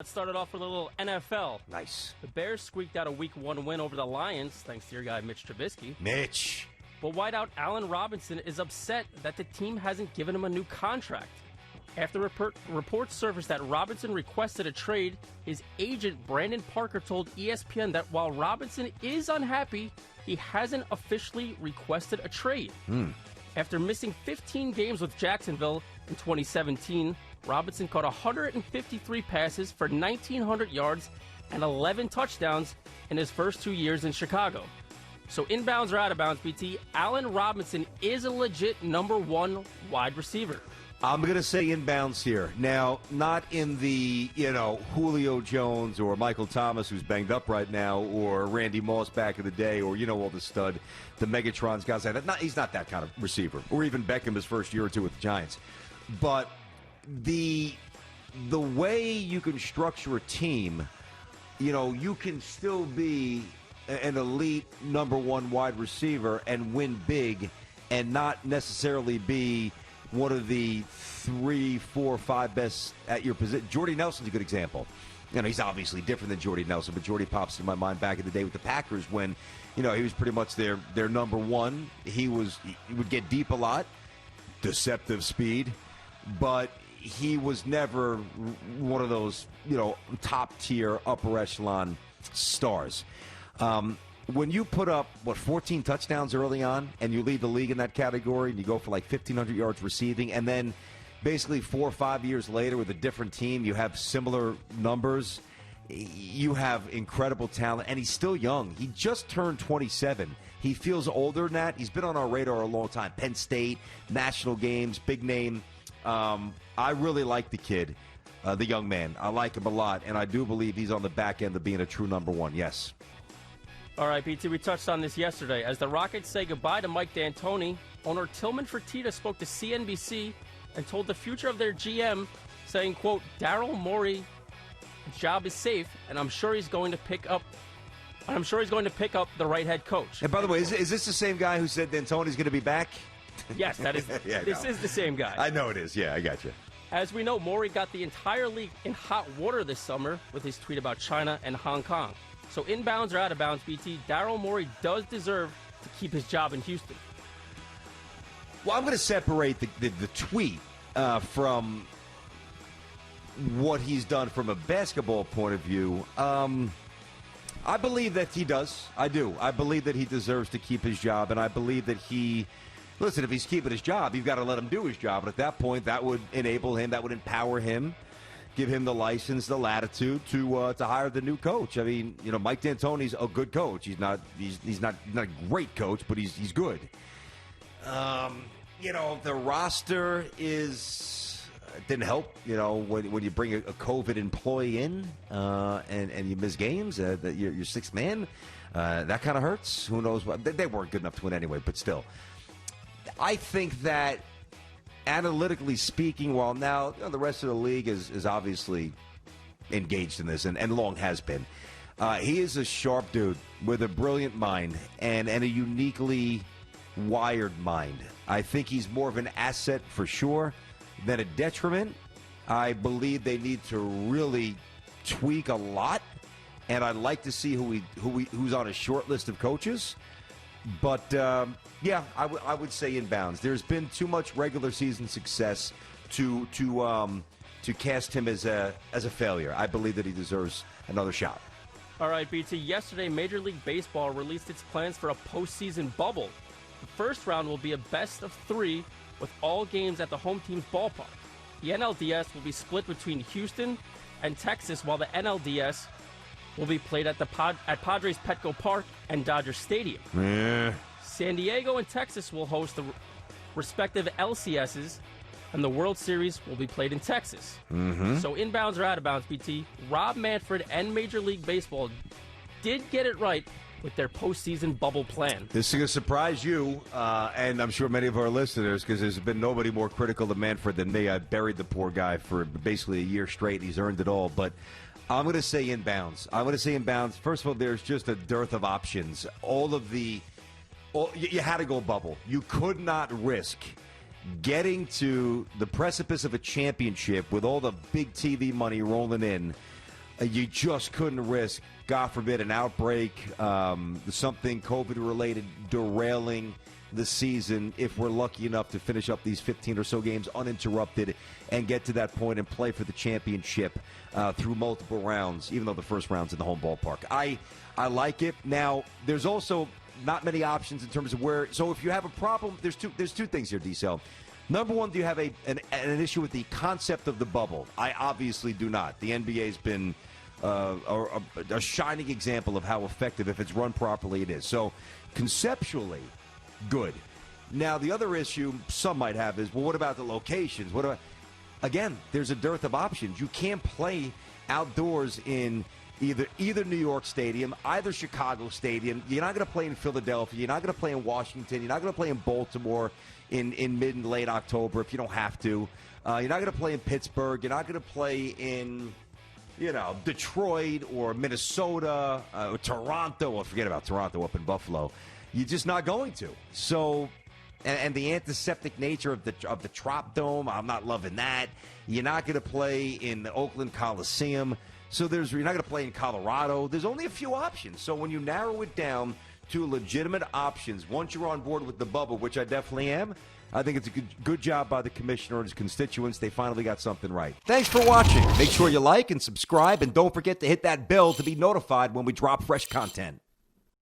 Let's start it off with a little NFL. Nice. The Bears squeaked out a Week 1 win over the Lions, thanks to your guy Mitch Trubisky. Mitch. But wideout Allen Robinson is upset that the team hasn't given him a new contract. After reports surfaced that Robinson requested a trade, his agent Brandon Parker told ESPN that while Robinson is unhappy, he hasn't officially requested a trade. After missing 15 games with Jacksonville in 2017, Robinson caught 153 passes for 1,900 yards and 11 touchdowns in his first 2 years in Chicago. So inbounds or out of bounds, BT, Allen Robinson is a legit number 1 wide receiver. I'm going to say inbounds here. Now, not in the, Julio Jones or Michael Thomas, who's banged up right now, or Randy Moss back in the day, or, all the stud, the Megatrons, guys like that. He's not that kind of receiver, or even Beckham his first year or two with the Giants. But the way you can structure a team, you can still be an elite number 1 wide receiver and win big and not necessarily be one of the 3, 4, 5 best at your position. Jordy Nelson's a good example. He's obviously different than Jordy Nelson, but Jordy pops in my mind back in the day with the Packers when, he was pretty much their number 1. He would get deep a lot, deceptive speed, but he was never one of those, top tier, upper echelon stars. When you put up, 14 touchdowns early on, and you lead the league in that category, and you go for like 1,500 yards receiving, and then basically 4 or 5 years later with a different team, you have similar numbers, you have incredible talent, and he's still young. He just turned 27. He feels older than that. He's been on our radar a long time. Penn State, national games, big name. I really like the kid, the young man. I like him a lot, and I do believe he's on the back end of being a true number 1, yes. All right, BT, we touched on this yesterday. As the Rockets say goodbye to Mike D'Antoni, owner Tillman Fertitta spoke to CNBC and told the future of their GM, saying, quote, Daryl Morey, job is safe, and I'm sure he's going to pick up the right head coach. And by the way, is this the same guy who said D'Antoni's going to be back? Yes, that is. This is the same guy. I know it is. Yeah, I got you. As we know, Morey got the entire league in hot water this summer with his tweet about China and Hong Kong. So inbounds or out of bounds, BT, Daryl Morey does deserve to keep his job in Houston. Well, I'm going to separate the tweet from what he's done from a basketball point of view. I believe that he does. I do. I believe that he deserves to keep his job, and I believe that listen, if he's keeping his job, you've got to let him do his job. And at that point, that would enable him, that would empower him, give him the license, the latitude to hire the new coach. I mean, Mike D'Antoni's a good coach. He's not a great coach, but he's good. The roster didn't help. When you bring a COVID employee in and you miss games, you're sixth man. That kind of hurts. Who knows what? They weren't good enough to win anyway, but still. I think that analytically speaking, while now the rest of the league is obviously engaged in this and long has been, he is a sharp dude with a brilliant mind and a uniquely wired mind. I think he's more of an asset for sure than a detriment. I believe they need to really tweak a lot, and I'd like to see who's on a short list of coaches. But, yeah, I would say inbounds. There's been too much regular season success to cast him as a failure. I believe that he deserves another shot. All right, BT. Yesterday, Major League Baseball released its plans for a postseason bubble. The first round will be a best of 3 with all games at the home team's ballpark. The NLDS will be split between Houston and Texas, while the NLDS will be played at Padres Petco Park and Dodger Stadium. San Diego and Texas will host the respective LCSs, and the World Series will be played in Texas. So inbounds or out of bounds, BT, Rob Manfred and Major League Baseball did get it right with their postseason bubble plan. This is going to surprise you, and I'm sure many of our listeners, because there's been nobody more critical of Manfred than me. I buried the poor guy for basically a year straight, and he's earned it all. But I'm going to say inbounds. First of all, there's just a dearth of options. You had to go bubble. You could not risk getting to the precipice of a championship with all the big TV money rolling in You just couldn't risk, God forbid, an outbreak, something COVID-related derailing the season if we're lucky enough to finish up these 15 or so games uninterrupted and get to that point and play for the championship through multiple rounds, even though the first round's in the home ballpark. I like it. Now, there's also not many options in terms of where. So if you have a problem, there's two things here, D-Cell. Number one, do you have an issue with the concept of the bubble? I obviously do not. The NBA's been a shining example of how effective, if it's run properly, it is. So conceptually, good. Now, the other issue some might have is, well, what about the locations? Again, there's a dearth of options. You can't play outdoors in either New York Stadium, either Chicago Stadium. You're not going to play in Philadelphia. You're not going to play in Washington. You're not going to play in Baltimore in mid and late October if you don't have to. You're not going to play in Pittsburgh. You're not going to play in, Detroit or Minnesota or Toronto. Well, forget about Toronto up in Buffalo. You're just not going to. So, and the antiseptic nature of the Trop Dome, I'm not loving that. You're not going to play in the Oakland Coliseum. So you're not going to play in Colorado. There's only a few options. So when you narrow it down to legitimate options, once you're on board with the bubble, which I definitely am, I think it's a good job by the commissioner and his constituents. They finally got something right. Thanks for watching. Make sure you like and subscribe, and don't forget to hit that bell to be notified when we drop fresh content.